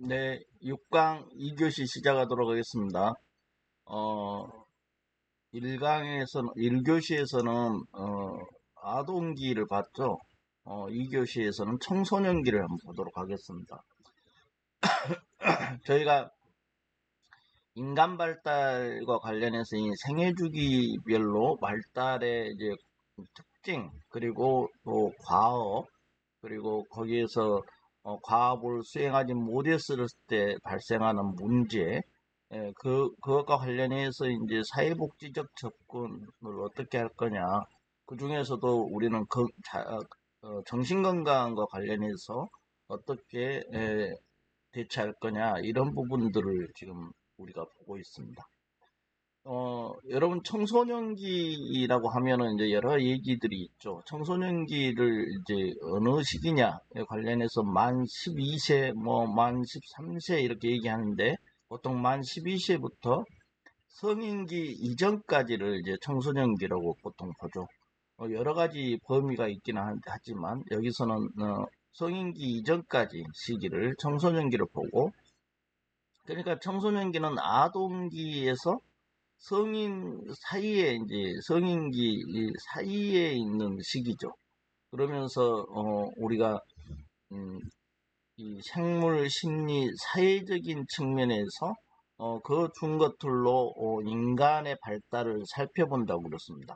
네, 6강 2교시 시작하도록 하겠습니다. 어, 1교시에서는, 아동기를 봤죠. 2교시에서는 청소년기를 한번 보도록 하겠습니다. 저희가 인간 발달과 관련해서 이 생애주기별로 발달의 이제 특징, 그리고 또 과업, 그리고 거기에서 과업을 수행하지 못했을 때 발생하는 문제, 그것과 관련해서 이제 사회복지적 접근을 어떻게 할 거냐. 그 중에서도 우리는 정신건강과 관련해서 어떻게 대처할 거냐. 이런 부분들을 지금 우리가 보고 있습니다. 여러분, 청소년기라고 하면은 이제 여러 얘기들이 있죠. 청소년기를 이제 어느 시기냐에 관련해서 만 12세, 만 13세 이렇게 얘기하는데, 보통 만 12세부터 성인기 이전까지를 이제 청소년기라고 보통 보죠. 여러 가지 범위가 있기는 하지만, 여기서는, 성인기 이전까지 시기를 청소년기로 보고, 그러니까 청소년기는 아동기에서 성인 사이에 이제 성인기 사이에 있는 시기죠. 그러면서 우리가 이 생물 심리 사회적인 측면에서 그 준 것들로 인간의 발달을 살펴본다고 그렇습니다.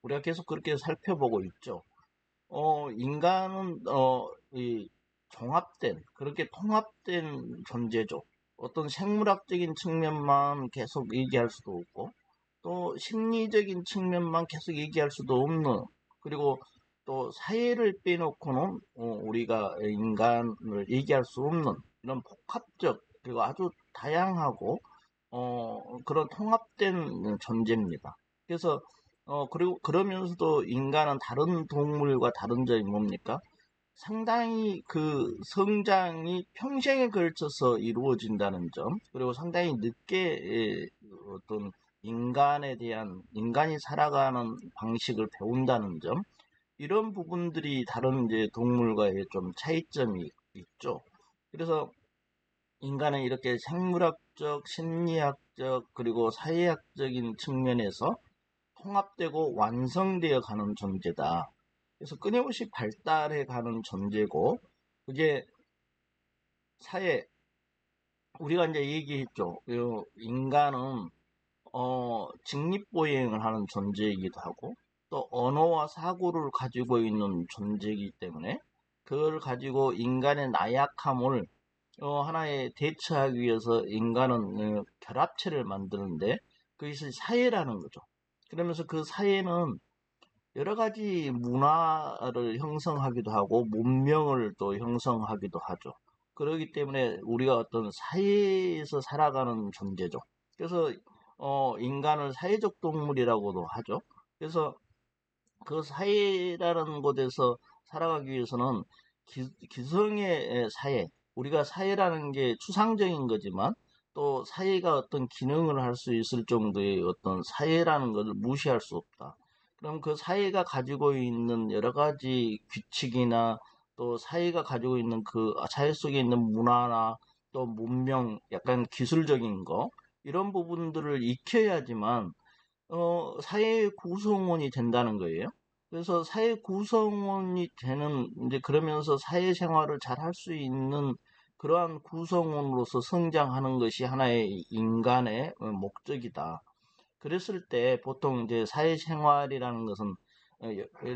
우리가 계속 그렇게 살펴보고 있죠. 인간은 이 종합된 그렇게 통합된 존재죠. 어떤 생물학적인 측면만 계속 얘기할 수도 없고 또 심리적인 측면만 계속 얘기할 수도 없는, 그리고 또 사회를 빼놓고는 우리가 인간을 얘기할 수 없는 이런 복합적 그리고 아주 다양하고 그런 통합된 존재입니다. 그래서 그리고 그러면서도 인간은 다른 동물과 다른 점이 뭡니까? 상당히 그 성장이 평생에 걸쳐서 이루어진다는 점, 그리고 상당히 늦게 어떤 인간에 대한, 인간이 살아가는 방식을 배운다는 점, 이런 부분들이 다른 이제 동물과의 좀 차이점이 있죠. 그래서 인간은 이렇게 생물학적, 심리학적, 그리고 사회학적인 측면에서 통합되고 완성되어 가는 존재다. 그래서 끊임없이 발달해 가는 존재고, 그게 사회, 우리가 이제 얘기했죠. 인간은, 직립보행을 하는 존재이기도 하고, 또 언어와 사고를 가지고 있는 존재이기 때문에, 그걸 가지고 인간의 나약함을 하나에 대처하기 위해서 인간은 결합체를 만드는데, 그것이 사회라는 거죠. 그러면서 그 사회는 여러 가지 문화를 형성하기도 하고 문명을 또 형성하기도 하죠. 그렇기 때문에 우리가 어떤 사회에서 살아가는 존재죠. 그래서 인간을 사회적 동물이라고도 하죠. 그래서 그 사회라는 곳에서 살아가기 위해서는 기성의 사회, 우리가 사회라는 게 추상적인 거지만 또 사회가 어떤 기능을 할 수 있을 정도의 어떤 사회라는 것을 무시할 수 없다. 그럼 그 사회가 가지고 있는 여러 가지 규칙이나 또 사회가 가지고 있는 그 사회 속에 있는 문화나 또 문명, 약간 기술적인 거, 이런 부분들을 익혀야지만 사회 구성원이 된다는 거예요. 그래서 사회 구성원이 되는, 이제 그러면서 사회생활을 잘 할 수 있는 그러한 구성원으로서 성장하는 것이 하나의 인간의 목적이다. 그랬을 때 보통 이제 사회생활이라는 것은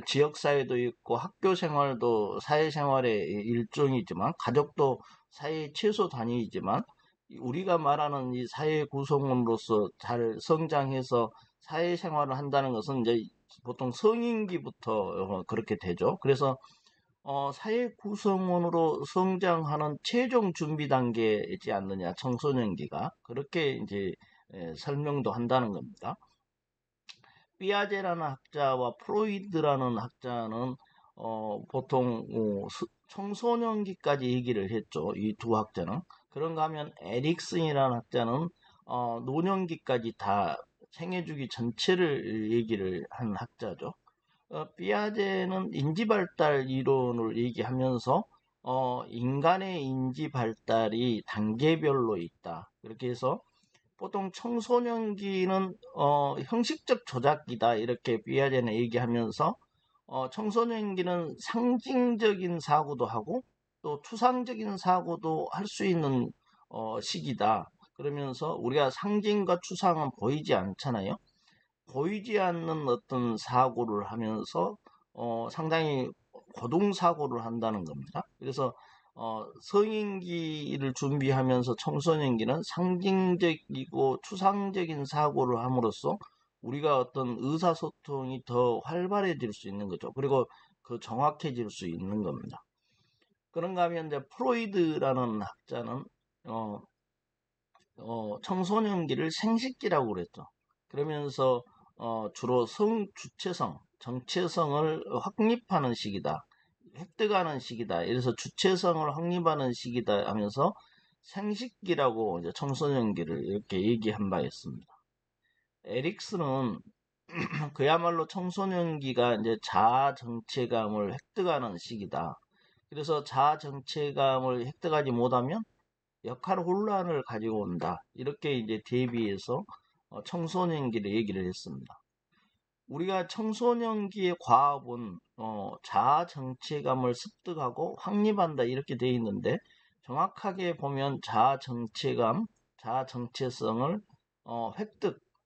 지역사회도 있고 학교 생활도 사회생활의 일종이지만 가족도 사회 최소 단위이지만 우리가 말하는 이 사회 구성원으로서 잘 성장해서 사회생활을 한다는 것은 이제 보통 성인기부터 그렇게 되죠. 그래서 사회 구성원으로 성장하는 최종 준비 단계이지 않느냐, 청소년기가. 그렇게 이제 설명도 한다는 겁니다. 삐아제라는 학자와 프로이드라는 학자는 보통 청소년기까지 얘기를 했죠. 이 두 학자는. 그런가 하면 에릭슨이라는 학자는 노년기까지 다 생애주기 전체를 얘기를 한 학자죠. 삐아제는 인지발달 이론을 얘기하면서 인간의 인지 발달이 단계별로 있다. 그렇게 해서 보통 청소년기는 형식적 조작기다 이렇게 삐아제는 얘기하면서 청소년기는 상징적인 사고도 하고 또 추상적인 사고도 할 수 있는 시기다. 그러면서 우리가 상징과 추상은 보이지 않잖아요. 보이지 않는 어떤 사고를 하면서 상당히 고등사고를 한다는 겁니다. 그래서 성인기를 준비하면서 청소년기는 상징적이고 추상적인 사고를 함으로써 우리가 어떤 의사소통이 더 활발해질 수 있는 거죠. 그리고 그 정확해질 수 있는 겁니다. 그런가 하면 이제 프로이드라는 학자는 어, 청소년기를 생식기라고 그랬죠. 그러면서 주로 주체성, 정체성을 확립하는 시기다. 획득하는 시기다. 그래서 주체성을 확립하는 시기다 하면서 생식기라고 이제 청소년기를 이렇게 얘기한 바 있습니다. 에릭스는 그야말로 청소년기가 이제 자아 정체감을 획득하는 시기다. 그래서 자아 정체감을 획득하지 못하면 역할 혼란을 가지고 온다. 이렇게 이제 대비해서 청소년기를 얘기를 했습니다. 우리가 청소년기의 과업은 자아 정체감을 습득하고 확립한다 이렇게 되어 있는데 정확하게 보면 자아 정체감, 자아 정체성을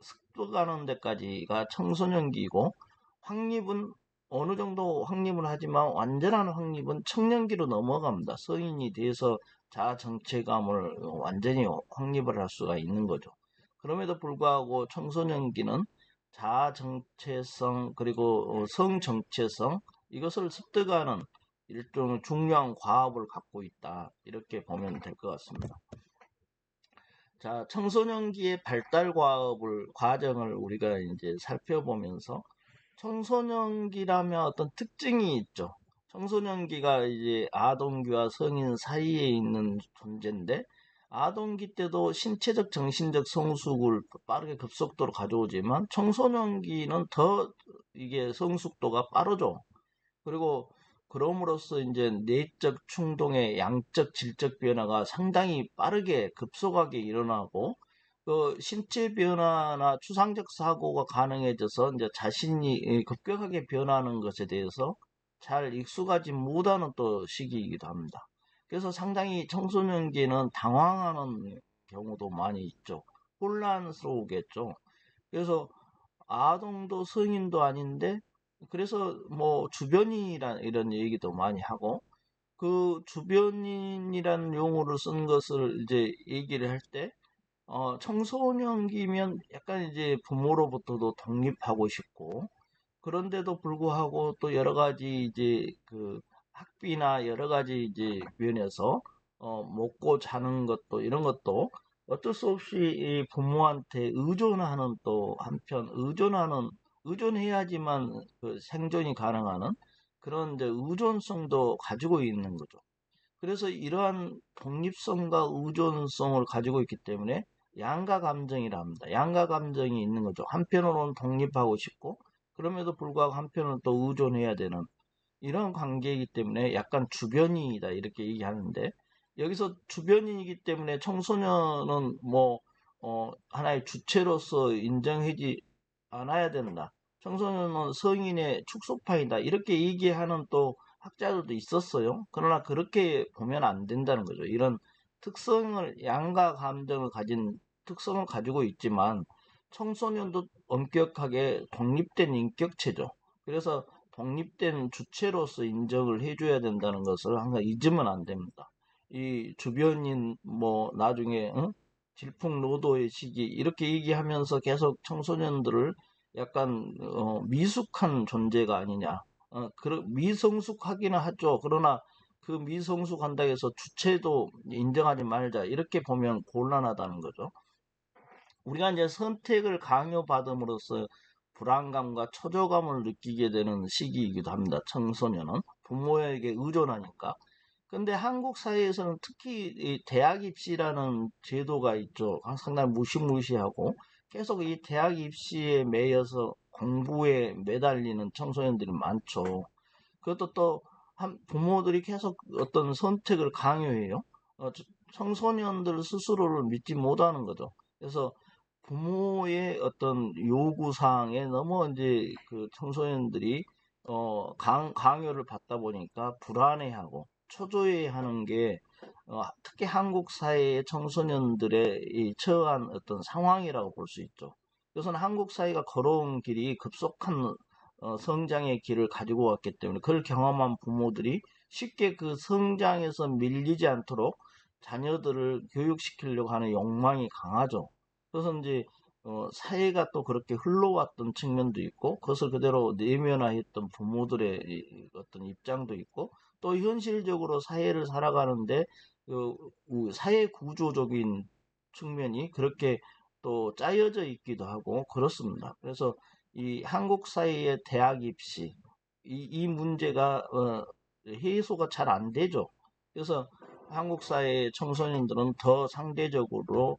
습득하는 데까지가 청소년기이고 확립은 어느 정도 확립을 하지만 완전한 확립은 청년기로 넘어갑니다. 성인이 돼서 자아 정체감을 완전히 확립을 할 수가 있는 거죠. 그럼에도 불구하고 청소년기는 자아 정체성 그리고 성 정체성 이것을 습득하는 일종의 중요한 과업을 갖고 있다. 이렇게 보면 될 것 같습니다. 자, 청소년기의 발달 과정을 우리가 이제 살펴보면서 청소년기라면 어떤 특징이 있죠. 청소년기가 이제 아동기와 성인 사이에 있는 존재인데 아동기 때도 신체적, 정신적 성숙을 빠르게 급속도로 가져오지만 청소년기는 더 이게 성숙도가 빠르죠. 그리고 그럼으로써 이제 내적 충동의 양적, 질적 변화가 상당히 빠르게 급속하게 일어나고 그 신체 변화나 추상적 사고가 가능해져서 이제 자신이 급격하게 변하는 것에 대해서 잘 익숙하지 못하는 또 시기이기도 합니다. 그래서 상당히 청소년기는 당황하는 경우도 많이 있죠. 혼란스러우겠죠. 그래서 아동도 성인도 아닌데 그래서 뭐 주변인이란 이런 얘기도 많이 하고 그 주변인이라는 용어를 쓴 것을 이제 얘기를 할 때 청소년기면 약간 이제 부모로부터도 독립하고 싶고 그런데도 불구하고 또 여러 가지 이제 그 학비나 여러 가지 이제 면에서 먹고 자는 것도 이런 것도 어쩔 수 없이 이 부모한테 의존하는 또 한편 의존해야지만 그 생존이 가능하는 그런 이제 의존성도 가지고 있는 거죠. 그래서 이러한 독립성과 의존성을 가지고 있기 때문에 양가 감정이라 합니다. 양가 감정이 있는 거죠. 한편으로는 독립하고 싶고 그럼에도 불구하고 한편으로는 또 의존해야 되는 이런 관계이기 때문에 약간 주변인이다 이렇게 얘기하는데 여기서 주변인이기 때문에 청소년은 뭐 하나의 주체로서 인정하지 않아야 된다. 청소년은 성인의 축소판이다. 이렇게 얘기하는 또 학자들도 있었어요. 그러나 그렇게 보면 안 된다는 거죠. 이런 양가 감정을 가진 특성을 가지고 있지만 청소년도 엄격하게 독립된 인격체죠. 그래서 독립된 주체로서 인정을 해줘야 된다는 것을 항상 잊으면 안 됩니다. 이 주변인 뭐 나중에 질풍노도의 시기 이렇게 얘기하면서 계속 청소년들을 약간 미숙한 존재가 아니냐. 미성숙하기는 하죠. 그러나 그 미성숙한다 해서 주체도 인정하지 말자. 이렇게 보면 곤란하다는 거죠. 우리가 이제 선택을 강요받음으로써 불안감과 초조감을 느끼게 되는 시기이기도 합니다. 청소년은 부모에게 의존하니까. 근데 한국 사회에서는 특히 이 대학 입시라는 제도가 있죠. 상당히 무시무시하고 계속 이 대학 입시에 매여서 공부에 매달리는 청소년들이 많죠. 그것도 또 부모들이 계속 어떤 선택을 강요해요. 청소년들 스스로를 믿지 못하는 거죠. 그래서 부모의 어떤 요구사항에 너무 이제 그 청소년들이 강요를 받다 보니까 불안해하고 초조해하는 게 특히 한국 사회의 청소년들의 이 처한 어떤 상황이라고 볼 수 있죠. 그래서 한국 사회가 걸어온 길이 급속한 성장의 길을 가지고 왔기 때문에 그걸 경험한 부모들이 쉽게 그 성장에서 밀리지 않도록 자녀들을 교육시키려고 하는 욕망이 강하죠. 그래서 이제 사회가 또 그렇게 흘러왔던 측면도 있고 그것을 그대로 내면화했던 부모들의 어떤 입장도 있고 또 현실적으로 사회를 살아가는데 그 사회 구조적인 측면이 그렇게 또 짜여져 있기도 하고 그렇습니다. 그래서 이 한국 사회의 대학 입시 이 문제가 해소가 잘 안 되죠. 그래서 한국 사회의 청소년들은 더 상대적으로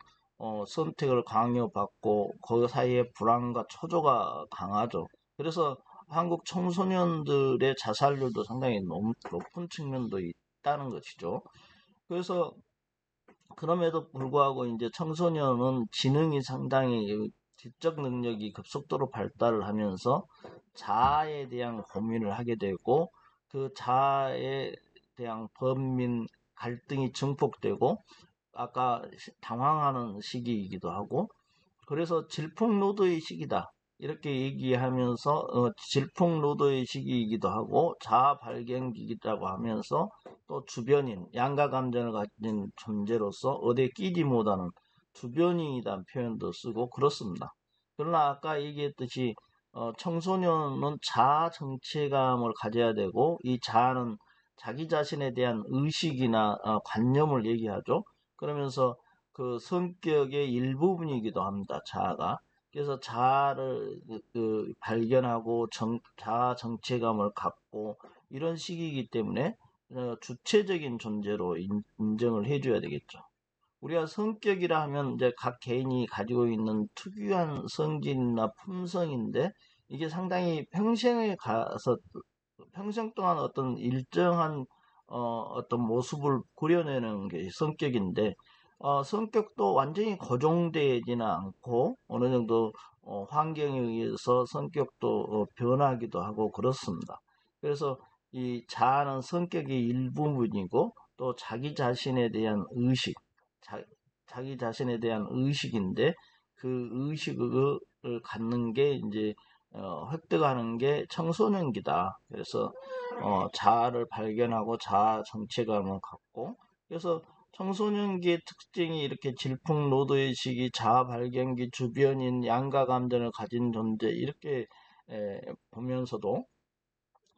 선택을 강요받고 그 사이에 불안과 초조가 강하죠. 그래서 한국 청소년들의 자살률도 상당히 높은 측면도 있다는 것이죠. 그래서 그럼에도 불구하고 이제 청소년은 지능이 상당히 지적 능력이 급속도로 발달을 하면서 자아에 대한 고민을 하게 되고 그 자아에 대한 범민 갈등이 증폭되고 아까 당황하는 시기이기도 하고 그래서 질풍노도의 시기다. 이렇게 얘기하면서 질풍노도의 시기이기도 하고 자아 발견기이라고 하면서 또 주변인, 양가 감정을 가진 존재로서 어디에 끼지 못하는 주변인이라는 표현도 쓰고 그렇습니다. 그러나 아까 얘기했듯이 청소년은 자아 정체감을 가져야 되고 이 자아는 자기 자신에 대한 의식이나 관념을 얘기하죠. 그러면서 그 성격의 일부분이기도 합니다. 자아가. 그래서 자아를 발견하고 자아 정체감을 갖고 이런 시기이기 때문에 주체적인 존재로 인정을 해줘야 되겠죠. 우리가 성격이라 하면 이제 각 개인이 가지고 있는 특유한 성질이나 품성인데 이게 상당히 평생에 가서 평생 동안 어떤 일정한 어떤 모습을 그려내는 게 성격인데 성격도 완전히 고정되지는 않고 어느 정도 환경에 의해서 성격도 변하기도 하고 그렇습니다. 그래서 이 자아는 성격의 일부분이고 또 자기 자신에 대한 의식, 자기 자신에 대한 의식인데 그 의식을 갖는 게 이제 획득하는 게 청소년기다. 그래서 자아를 발견하고 자아 정체감을 갖고 그래서 청소년기의 특징이 이렇게 질풍노도의 시기, 자아 발견기, 주변인, 양가 감정을 가진 존재 이렇게 보면서도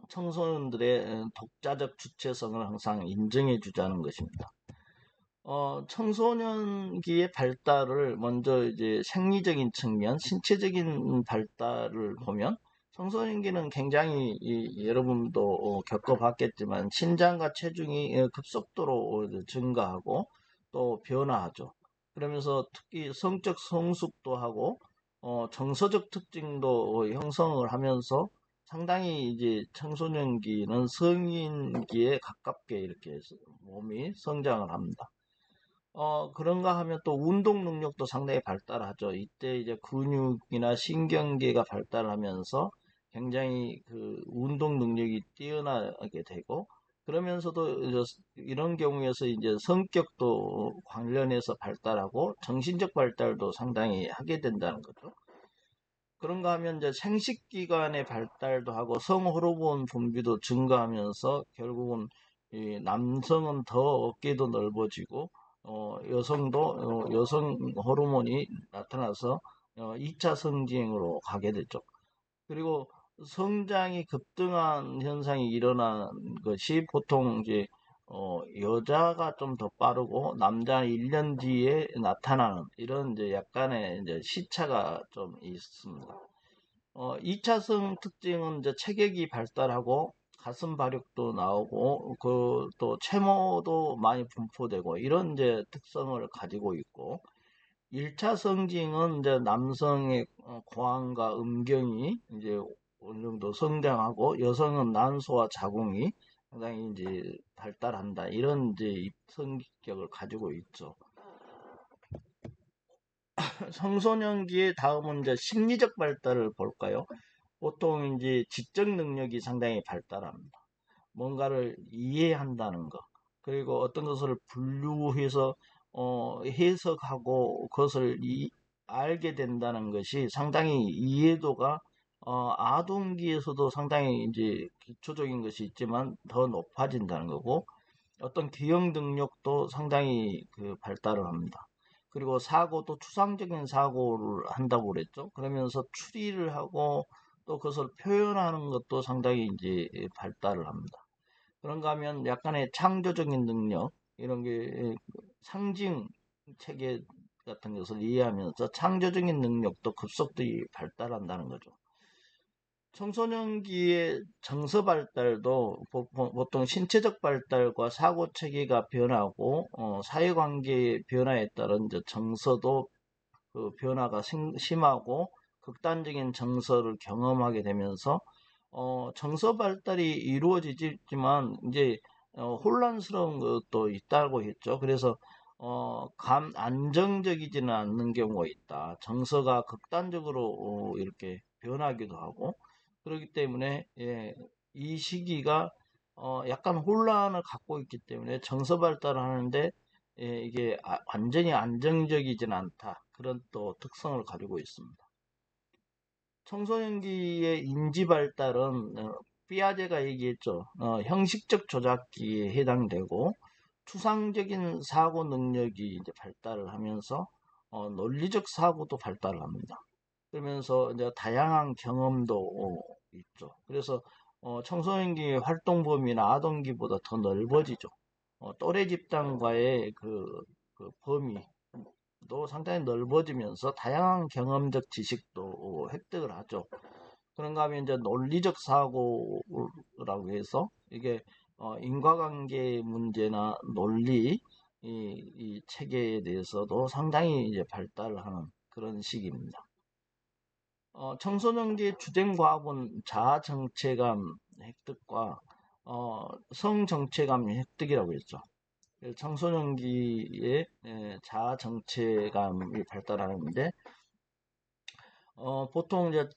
청소년들의 독자적 주체성을 항상 인정해 주자는 것입니다. 청소년기의 발달을 먼저 이제 생리적인 측면, 신체적인 발달을 보면 청소년기는 굉장히 여러분도 겪어봤겠지만 신장과 체중이 급속도로 증가하고 또 변화하죠. 그러면서 특히 성적 성숙도 하고 정서적 특징도 형성을 하면서 상당히 이제 청소년기는 성인기에 가깝게 이렇게 몸이 성장을 합니다. 그런가 하면 또 운동 능력도 상당히 발달하죠. 이때 이제 근육이나 신경계가 발달하면서 굉장히 그 운동 능력이 뛰어나게 되고, 그러면서도 이런 경우에서 이제 성격도 관련해서 발달하고 정신적 발달도 상당히 하게 된다는 거죠. 그런가 하면 이제 생식기관의 발달도 하고 성호르몬 분비도 증가하면서 결국은 이 남성은 더 어깨도 넓어지고 여성도 여성 호르몬이 나타나서 2차 성징으로 가게 되죠. 그리고 성장이 급등한 현상이 일어난 것이 보통 이제 여자가 좀 더 빠르고 남자는 1년 뒤에 나타나는 이런 이제 약간의 이제 시차가 좀 있습니다. 2차성 특징은 이제 체격이 발달하고 가슴 발육도 나오고 그 또 채모도 많이 분포되고 이런 이제 특성을 가지고 있고 1차 성징은 이제 남성의 고환과 음경이 이제 어느 정도 성장하고 여성은 난소와 자궁이 상당히 이제 발달한다. 이런 이제 성격을 가지고 있죠. 청소년기의 다음은 이제 심리적 발달을 볼까요? 보통 이제 지적 능력이 상당히 발달합니다. 뭔가를 이해한다는 것, 그리고 어떤 것을 분류해서 해석하고 그것을 알게 된다는 것이 상당히 이해도가 아동기에서도 상당히 이제 기초적인 것이 있지만 더 높아진다는 거고, 어떤 기억 능력도 상당히 그 발달을 합니다. 그리고 사고도 추상적인 사고를 한다고 그랬죠. 그러면서 추리를 하고 또 그것을 표현하는 것도 상당히 이제 발달을 합니다. 그런가 하면 약간의 창조적인 능력, 이런 게 상징 체계 같은 것을 이해하면서 창조적인 능력도 급속도히 발달한다는 거죠. 청소년기의 정서 발달도 보통 신체적 발달과 사고 체계가 변하고 사회관계의 변화에 따른 이제 정서도 그 변화가 심하고 극단적인 정서를 경험하게 되면서 정서 발달이 이루어지지만 이제 혼란스러운 것도 있다고 했죠. 그래서 안정적이지는 않는 경우가 있다. 정서가 극단적으로 이렇게 변하기도 하고 그렇기 때문에 예, 이 시기가 약간 혼란을 갖고 있기 때문에 정서 발달을 하는데 이게 완전히 안정적이지는 않다. 그런 또 특성을 가지고 있습니다. 청소년기의 인지 발달은 피아제가 얘기했죠. 형식적 조작기에 해당되고 추상적인 사고 능력이 이제 발달을 하면서 논리적 사고도 발달을 합니다. 그러면서 이제 다양한 경험도 있죠. 그래서 청소년기 활동 범위는 아동기보다 더 넓어지죠. 또래 집단과의 그 범위도 상당히 넓어지면서 다양한 경험적 지식도 획득을 하죠. 그런가 하면 이제 논리적 사고라고 해서 이게 인과관계 문제나 논리 이 체계에 대해서도 상당히 이제 발달을 하는 그런 시기입니다. 청소년기의 주된 과업은 자아 정체감 획득과 성 정체감 획득이라고 했죠. 청소년기에 자아 정체감이 발달하는데 보통 이제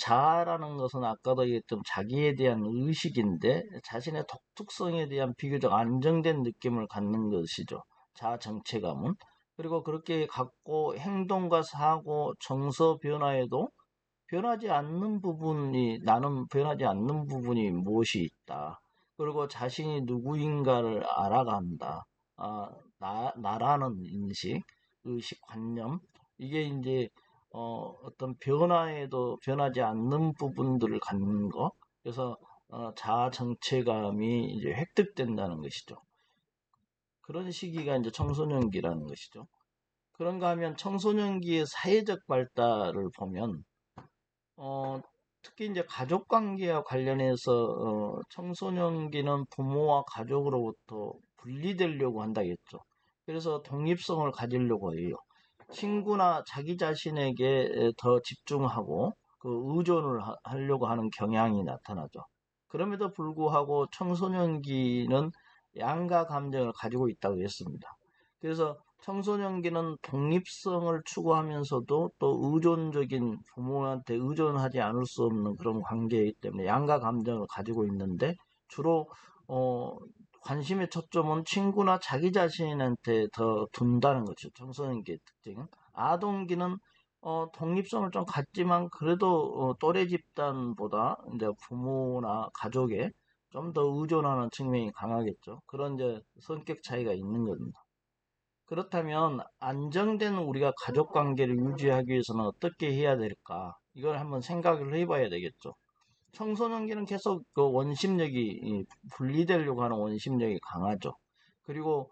자아라는 것은 아까도 얘기했던 자기에 대한 의식인데 자신의 독특성에 대한 비교적 안정된 느낌을 갖는 것이죠. 자아 정체감은. 그리고 그렇게 갖고 행동과 사고, 정서 변화에도 나는 변하지 않는 부분이 무엇이 있다. 그리고 자신이 누구인가를 알아간다. 나라는 인식, 의식, 관념. 이게 이제, 어떤 변화에도 변하지 않는 부분들을 갖는 거. 그래서, 자아 정체감이 이제 획득된다는 것이죠. 그런 시기가 이제 청소년기라는 것이죠. 그런가 하면 청소년기의 사회적 발달을 보면, 어, 특히 이제 가족 관계와 관련해서 청소년기는 부모와 가족으로부터 분리되려고 한다겠죠. 그래서 독립성을 가지려고 해요. 친구나 자기 자신에게 더 집중하고 그 의존을 하려고 하는 경향이 나타나죠. 그럼에도 불구하고 청소년기는 양가 감정을 가지고 있다고 했습니다. 그래서 청소년기는 독립성을 추구하면서도 또 의존적인 부모한테 의존하지 않을 수 없는 그런 관계이기 때문에 양가 감정을 가지고 있는데 주로 어, 관심의 초점은 친구나 자기 자신한테 더 둔다는 거죠. 청소년기의 특징은. 아동기는 독립성을 좀 갖지만 그래도 또래 집단보다 이제 부모나 가족에 좀 더 의존하는 측면이 강하겠죠. 그런 이제 성격 차이가 있는 겁니다. 그렇다면 안정된 우리가 가족 관계를 유지하기 위해서는 어떻게 해야 될까? 이걸 한번 생각을 해봐야 되겠죠. 청소년기는 계속 그 원심력이 분리되려고 하는 원심력이 강하죠. 그리고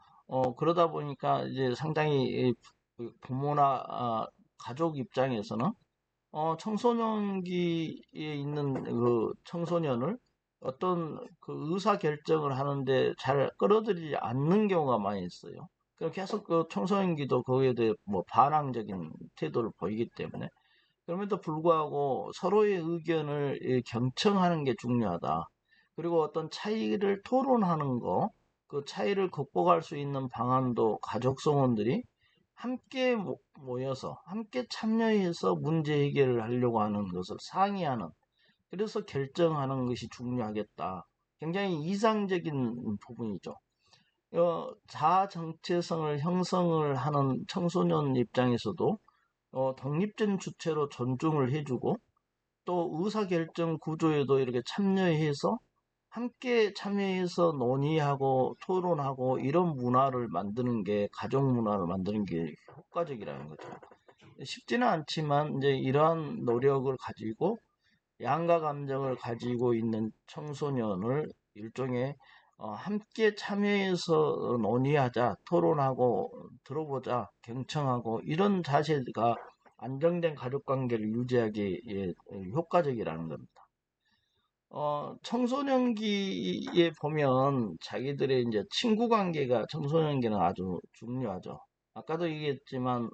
그러다 보니까 이제 상당히 그 부모나 가족 입장에서는 청소년기에 있는 그 청소년을 어떤 그 의사 결정을 하는데 잘 끌어들이지 않는 경우가 많이 있어요. 계속 그 청소년기도 거기에 대해 뭐 반항적인 태도를 보이기 때문에 그럼에도 불구하고 서로의 의견을 경청하는 게 중요하다. 그리고 어떤 차이를 토론하는 거, 그 차이를 극복할 수 있는 방안도 가족 성원들이 함께 모여서 함께 참여해서 문제 해결을 하려고 하는 것을 상의하는, 그래서 결정하는 것이 중요하겠다. 굉장히 이상적인 부분이죠. 자아 정체성을 형성을 하는 청소년 입장에서도 독립된 주체로 존중을 해주고, 또 의사결정 구조에도 이렇게 참여해서 함께 참여해서 논의하고 토론하고 이런 문화를 만드는 게, 가족 문화를 만드는 게 효과적이라는 거죠. 쉽지는 않지만 이제 이러한 노력을 가지고 양가 감정을 가지고 있는 청소년을 일종의 함께 참여해서 논의하자, 토론하고 들어보자, 경청하고 이런 자세가 안정된 가족 관계를 유지하기에 효과적이라는 겁니다. 청소년기에 보면 자기들의 이제 친구 관계가 청소년기는 아주 중요하죠. 아까도 얘기했지만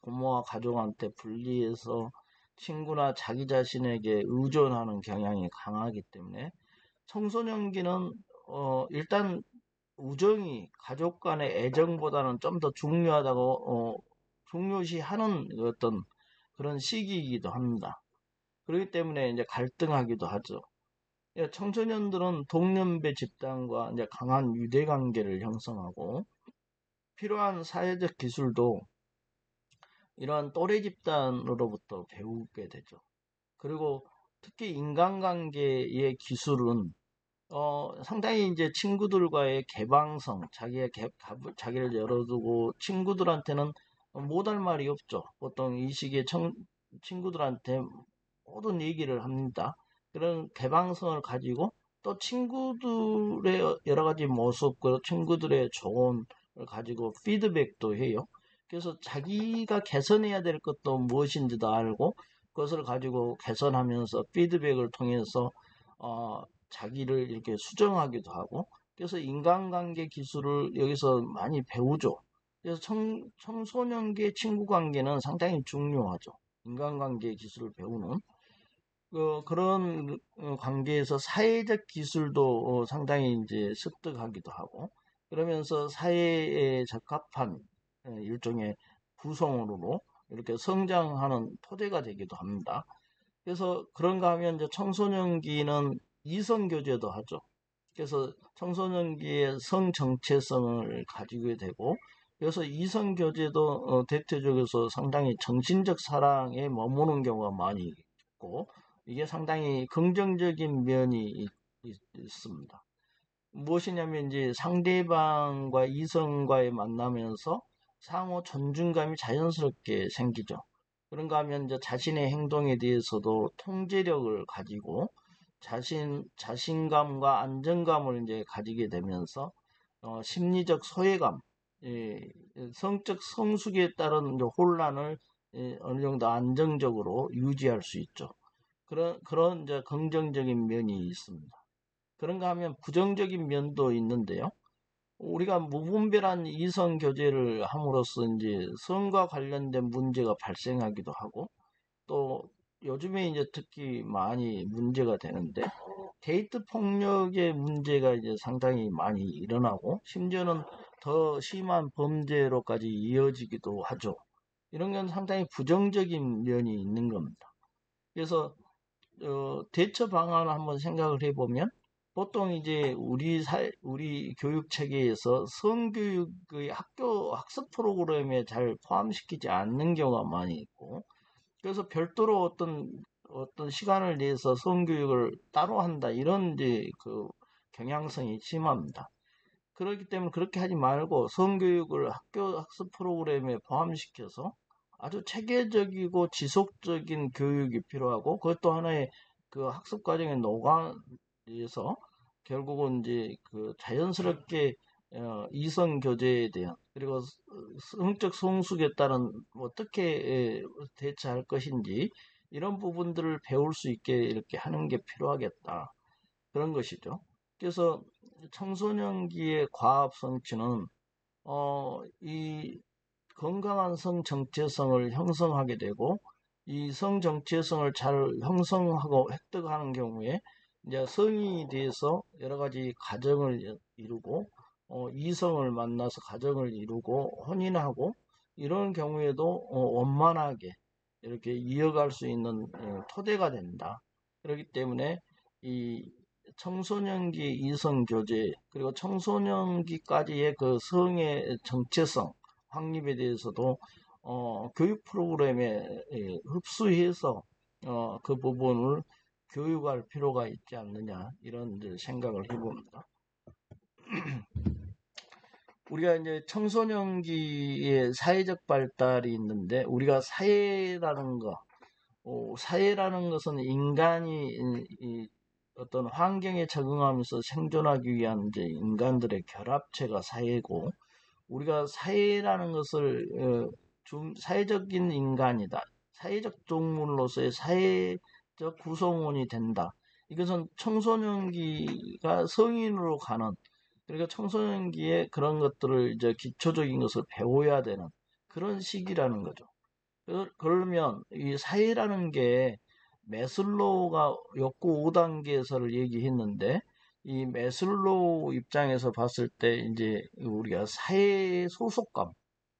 부모와 가족한테 분리해서 친구나 자기 자신에게 의존하는 경향이 강하기 때문에 청소년기는 일단 우정이 가족 간의 애정보다는 좀 더 중요하다고 중요시하는 어떤 그런 시기이기도 합니다. 그렇기 때문에 이제 갈등하기도 하죠. 청소년들은 동년배 집단과 이제 강한 유대 관계를 형성하고 필요한 사회적 기술도 이러한 또래 집단으로부터 배우게 되죠. 그리고 특히 인간관계의 기술은 상당히 이제 친구들과의 개방성, 자기를 열어두고 친구들한테는 못할 말이 없죠. 보통 이 시기에 친구들한테 모든 얘기를 합니다. 그런 개방성을 가지고 또 친구들의 여러 가지 모습, 그 친구들의 조언을 가지고 피드백도 해요. 그래서 자기가 개선해야 될 것도 무엇인지도 알고 그것을 가지고 개선하면서 피드백을 통해서 자기를 이렇게 수정하기도 하고, 그래서 인간관계 기술을 여기서 많이 배우죠. 그래서 청소년기의 친구 관계는 상당히 중요하죠. 인간관계 기술을 배우는 그런 관계에서 사회적 기술도 상당히 이제 습득하기도 하고, 그러면서 사회에 적합한 일종의 구성으로 이렇게 성장하는 토대가 되기도 합니다. 그래서 그런가 하면 이제 청소년기는 이성 교제도 하죠. 그래서 청소년기의 성 정체성을 가지게 되고, 그래서 이성 교제도 대체적으로 상당히 정신적 사랑에 머무는 경우가 많이 있고, 이게 상당히 긍정적인 면이 있습니다. 무엇이냐면 이제 상대방과 이성과의 만나면서 상호 존중감이 자연스럽게 생기죠. 그런가 하면 이제 자신의 행동에 대해서도 통제력을 가지고 자신감과 안정감을 이제 가지게 되면서 심리적 소외감, 예, 성적 성숙에 따른 이제 혼란을 어느 정도 안정적으로 유지할 수 있죠. 그런 이제 긍정적인 면이 있습니다. 그런가 하면 부정적인 면도 있는데요. 우리가 무분별한 이성 교제를 함으로써 이제 성과 관련된 문제가 발생하기도 하고, 또 요즘에 이제 특히 많이 문제가 되는데 데이트 폭력의 문제가 이제 상당히 많이 일어나고, 심지어는 더 심한 범죄로까지 이어지기도 하죠. 이런 건 상당히 부정적인 면이 있는 겁니다. 그래서 대처 방안을 한번 생각을 해보면, 보통 이제 우리 교육 체계에서 성교육의 학교 학습 프로그램에 잘 포함시키지 않는 경우가 많이 있고, 그래서 별도로 어떤 시간을 내서 성교육을 따로 한다, 이런 이제 그 경향성이 심합니다. 그렇기 때문에 그렇게 하지 말고 성교육을 학교 학습 프로그램에 포함시켜서 아주 체계적이고 지속적인 교육이 필요하고, 그것도 하나의 그 학습 과정의 노관에서 결국은 이제 그 자연스럽게 이성 교제에 대한, 그리고 성적 성숙에 따른 어떻게 대처할 것인지 이런 부분들을 배울 수 있게 이렇게 하는 게 필요하겠다, 그런 것이죠. 그래서 청소년기의 과학 성취는 이 건강한 성 정체성을 형성하게 되고, 이 성 정체성을 잘 형성하고 획득하는 경우에 이제 성인이 돼서 여러 가지 가정을 이루고 이성을 만나서 가정을 이루고 혼인하고 이런 경우에도 원만하게 이렇게 이어갈 수 있는 토대가 된다. 그렇기 때문에 이 청소년기 이성 교제 그리고 청소년기까지의 그 성의 정체성 확립에 대해서도 교육 프로그램에 흡수해서 그 부분을 교육할 필요가 있지 않느냐 이런 이제 생각을 해봅니다. 우리가 이제 청소년기의 사회적 발달이 있는데 우리가 사회라는 것은 인간이 어떤 환경에 적응하면서 생존하기 위한 이제 인간들의 결합체가 사회고 우리가 사회라는 것을 사회적인 인간이다. 사회적 동물로서의 사회적 구성원이 된다. 이것은 청소년기가 성인으로 가는 그러니까 청소년기에 그런 것들을 이제 기초적인 것을 배워야 되는 그런 시기라는 거죠. 그러면 이 사회라는 게 매슬로우가 욕구 5단계에서를 얘기했는데 이 매슬로우 입장에서 봤을 때 이제 우리가 사회의 소속감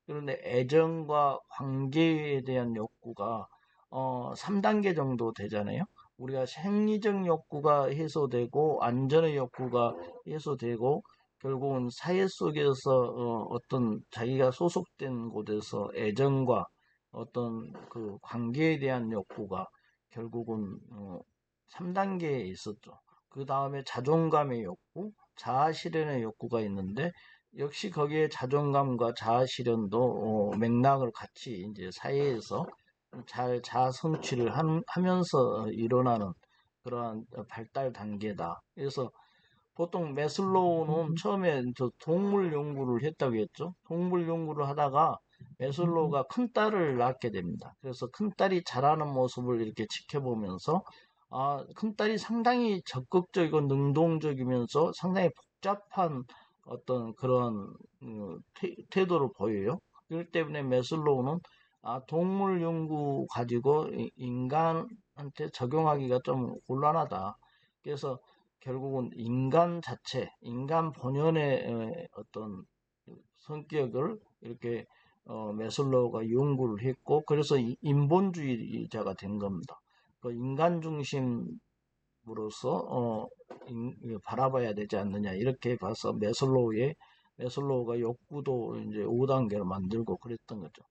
그런데 애정과 관계에 대한 욕구가 3단계 정도 되잖아요. 우리가 생리적 욕구가 해소되고 안전의 욕구가 해소되고 결국은 사회 속에서 어떤 자기가 소속된 곳에서 애정과 어떤 그 관계에 대한 욕구가 결국은 3단계에 있었죠. 그 다음에 자존감의 욕구, 자아 실현의 욕구가 있는데 역시 거기에 자존감과 자아 실현도 맥락을 같이 이제 사회에서 잘 자아 성취를 하면서 일어나는 그러한 발달 단계다. 그래서 보통 매슬로우는 처음에 저 동물 연구를 했다고 했죠. 동물 연구를 하다가 매슬로우가 큰딸을 낳게 됩니다. 그래서 큰딸이 자라는 모습을 이렇게 지켜보면서 큰딸이 상당히 적극적이고 능동적이면서 상당히 복잡한 어떤 그런 태도를 보여요. 그렇기 때문에 매슬로우는 동물 연구 가지고 인간한테 적용하기가 좀 곤란하다. 그래서 결국은 인간 자체, 인간 본연의 어떤 성격을 이렇게 매슬로우가 연구를 했고 그래서 인본주의자가 된 겁니다. 그 인간 중심으로서 바라봐야 되지 않느냐 이렇게 봐서 매슬로우가 욕구도 이제 5단계로 만들고 그랬던 거죠.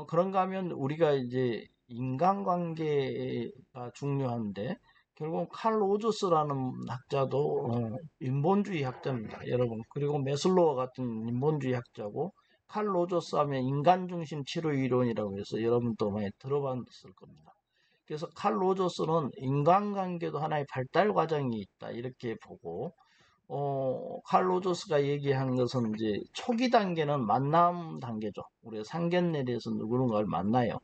그런가 하면 우리가 이제 인간관계가 중요한데 결국 칼 로저스라는 학자도 인본주의 학자입니다, 여러분. 그리고 메슬로우 같은 인본주의 학자고 칼 로저스 하면 인간중심 치료 이론이라고 해서 여러분도 많이 들어봤을 겁니다. 그래서 칼 로저스는 인간관계도 하나의 발달 과정이 있다 이렇게 보고 칼 로저스가 얘기한 것은 이제 초기 단계는 만남 단계죠. 우리가 상견례에서 누군가를 만나요.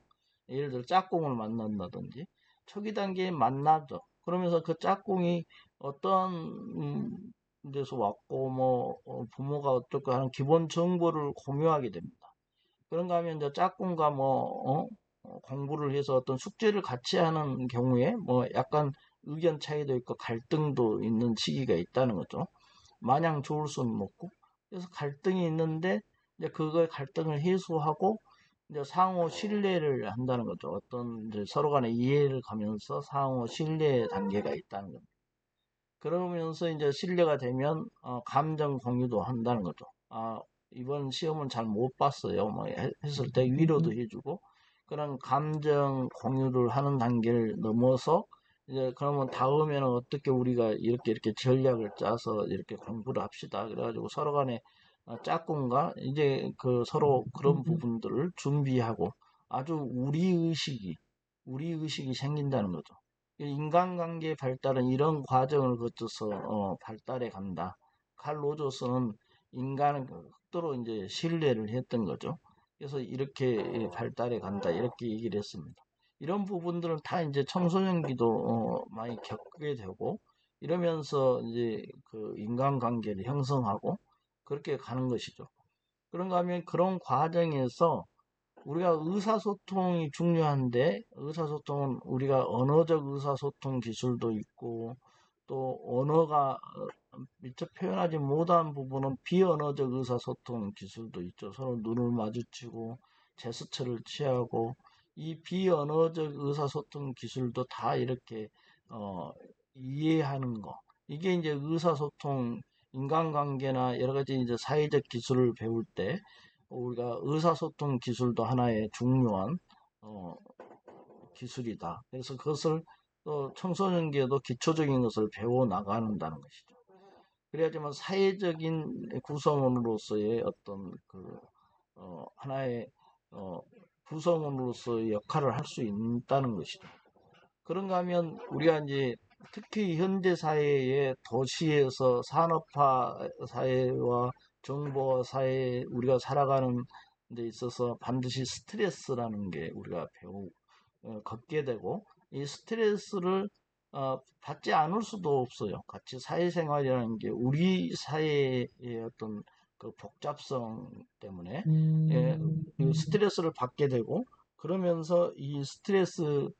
예를 들어 짝꿍을 만난다든지 초기 단계에 만나죠. 그러면서 그 짝꿍이 어떤 데서 왔고 뭐 부모가 어떻고 하는 기본 정보를 공유하게 됩니다. 그런가 하면 이제 짝꿍과 공부를 해서 어떤 숙제를 같이 하는 경우에 뭐 약간 의견 차이도 있고 갈등도 있는 시기가 있다는 거죠. 마냥 좋을 수는 없고 그래서 갈등이 있는데 이제 그거의 갈등을 해소하고 이제 상호 신뢰를 한다는 거죠. 어떤 이제 서로 간의 이해를 가면서 상호 신뢰 단계가 있다는 겁니다. 그러면서 이제 신뢰가 되면 감정 공유도 한다는 거죠. 이번 시험은 잘 못 봤어요. 뭐 했을 때 위로도 해주고 그런 감정 공유를 하는 단계를 넘어서 이제 그러면 다음에는 어떻게 우리가 이렇게 전략을 짜서 이렇게 공부를 합시다. 그래가지고 서로 간에 짝꿍과 이제 그 서로 그런 부분들을 준비하고 아주 우리 의식이 생긴다는 거죠. 인간관계 발달은 이런 과정을 거쳐서 발달해 간다. 칼 로저스는 인간을 극도로 이제 신뢰를 했던 거죠. 그래서 이렇게 발달해 간다. 이렇게 얘기를 했습니다. 이런 부분들은 다 이제 청소년기도 많이 겪게 되고 이러면서 이제 그 인간관계를 형성하고 그렇게 가는 것이죠. 그런가 하면 그런 과정에서 우리가 의사소통이 중요한데 의사소통은 우리가 언어적 의사소통 기술도 있고 또 언어가 미처 표현하지 못한 부분은 비언어적 의사소통 기술도 있죠. 서로 눈을 마주치고 제스처를 취하고 이 비언어적 의사소통 기술도 다 이렇게 어, 이해하는 거. 이게 이제 의사소통, 인간관계나 여러 가지 이제 사회적 기술을 배울 때 우리가 의사소통 기술도 하나의 중요한 어, 기술이다. 그래서 그것을 또 청소년기에도 기초적인 것을 배워 나가는다는 것이죠. 그래야지만 사회적인 구성원으로서의 어떤 하나의 어, 구성원으로서의 역할을 할 수 있다는 것이죠. 그런가 하면 우리가 이제 특히 현대 사회의 도시에서 산업화 사회와 정보화 사회에 우리가 살아가는 데 있어서 반드시 스트레스라는 게 우리가 겪게 되고 이 스트레스를 받지 않을 수도 없어요. 같이 사회생활이라는 게 우리 사회의 어떤 그 복잡성 때문에 예, 그 스트레스를 받게 되고 그러면서 이 스트레스를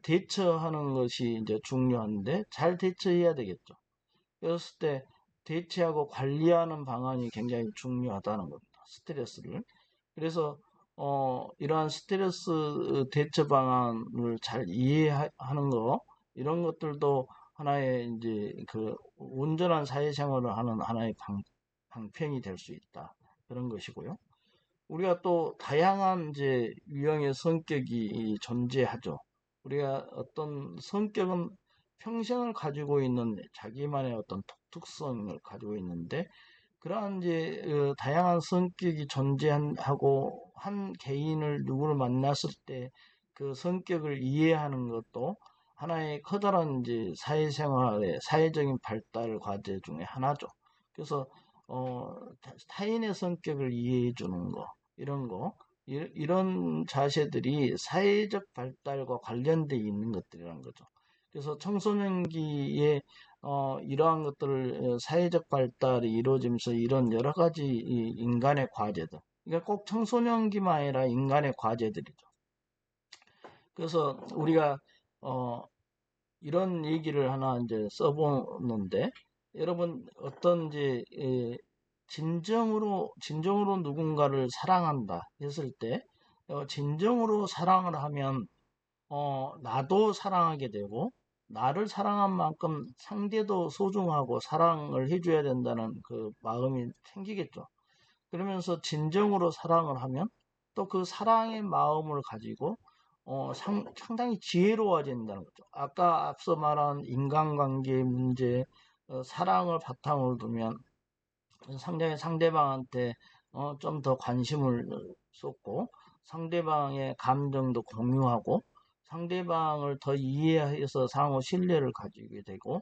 대처하는 것이 이제 중요한데 잘 대처해야 되겠죠. 그랬을 때 대체하고 관리하는 방안이 굉장히 중요하다는 겁니다. 스트레스를. 그래서 이러한 스트레스 대처 방안을 잘 이해하는 거 이런 것들도 하나의 이제 그 온전한 사회생활을 하는 하나의 방편이 될 수 있다. 그런 것이고요. 우리가 또 다양한 이제 유형의 성격이 존재하죠. 우리가 어떤 성격은 평생을 가지고 있는 자기만의 어떤 독특성을 가지고 있는데 그러한 이제 다양한 성격이 존재하고 한 개인을 누구를 만났을 때 그 성격을 이해하는 것도 하나의 커다란 이제 사회생활의 사회적인 발달 과제 중에 하나죠. 그래서 어, 타인의 성격을 이해해 주는 거 이런 거 이런 자세들이 사회적 발달과 관련돼 있는 것들이라는 거죠. 그래서 청소년기에 이러한 것들을 사회적 발달이 이루어지면서 이런 여러 가지 인간의 과제들. 그러니까 꼭 청소년기만 아니라 인간의 과제들이죠. 그래서 우리가 어, 이런 얘기를 하나 이제 써보는데 여러분 어떤 이제 진정으로 누군가를 사랑한다 했을 때 진정으로 사랑을 하면 나도 사랑하게 되고, 나를 사랑한 만큼 상대도 소중하고 사랑을 해줘야 된다는 그 마음이 생기겠죠. 그러면서 진정으로 사랑을 하면 또 그 사랑의 마음을 가지고 상당히 지혜로워진다는 거죠. 아까 앞서 말한 인간관계 문제, 사랑을 바탕으로 두면 상당히 상대방한테 좀 더 관심을 쏟고 상대방의 감정도 공유하고 상대방을 더 이해해서 상호 신뢰를 가지게 되고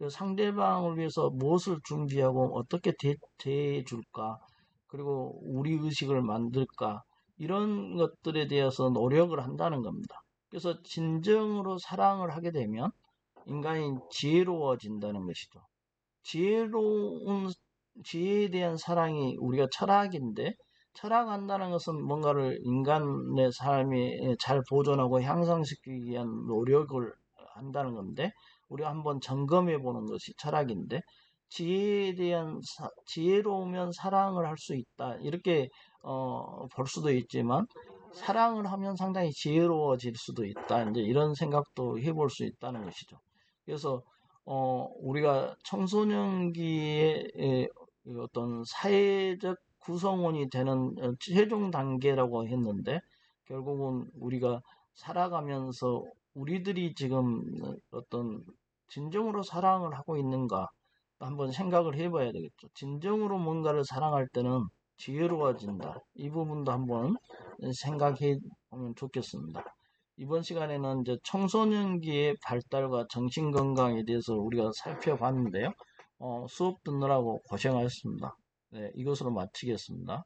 상대방을 위해서 무엇을 준비하고 어떻게 대해 줄까 그리고 우리 의식을 만들까 이런 것들에 대해서 노력을 한다는 겁니다. 그래서 진정으로 사랑을 하게 되면 인간이 지혜로워진다는 것이죠. 지혜로운 지혜에 대한 사랑이 우리가 철학인데 철학한다는 것은 뭔가를 인간의 삶이 잘 보존하고 향상시키기 위한 노력을 한다는 건데 우리가 한번 점검해 보는 것이 철학인데 지혜에 대한 지혜로우면 사랑을 할 수 있다 이렇게 볼 수도 있지만 사랑을 하면 상당히 지혜로워질 수도 있다 이제 이런 생각도 해볼 수 있다는 것이죠. 그래서 우리가 청소년기에 어떤 사회적 구성원이 되는 최종 단계라고 했는데 결국은 우리가 살아가면서 우리들이 지금 어떤 진정으로 사랑을 하고 있는가 한번 생각을 해봐야 되겠죠. 진정으로 뭔가를 사랑할 때는 지혜로워진다. 이 부분도 한번 생각해 보면 좋겠습니다. 이번 시간에는 이제 청소년기의 발달과 정신 건강에 대해서 우리가 살펴봤는데요. 수업 듣느라고 고생하셨습니다. 네, 이것으로 마치겠습니다.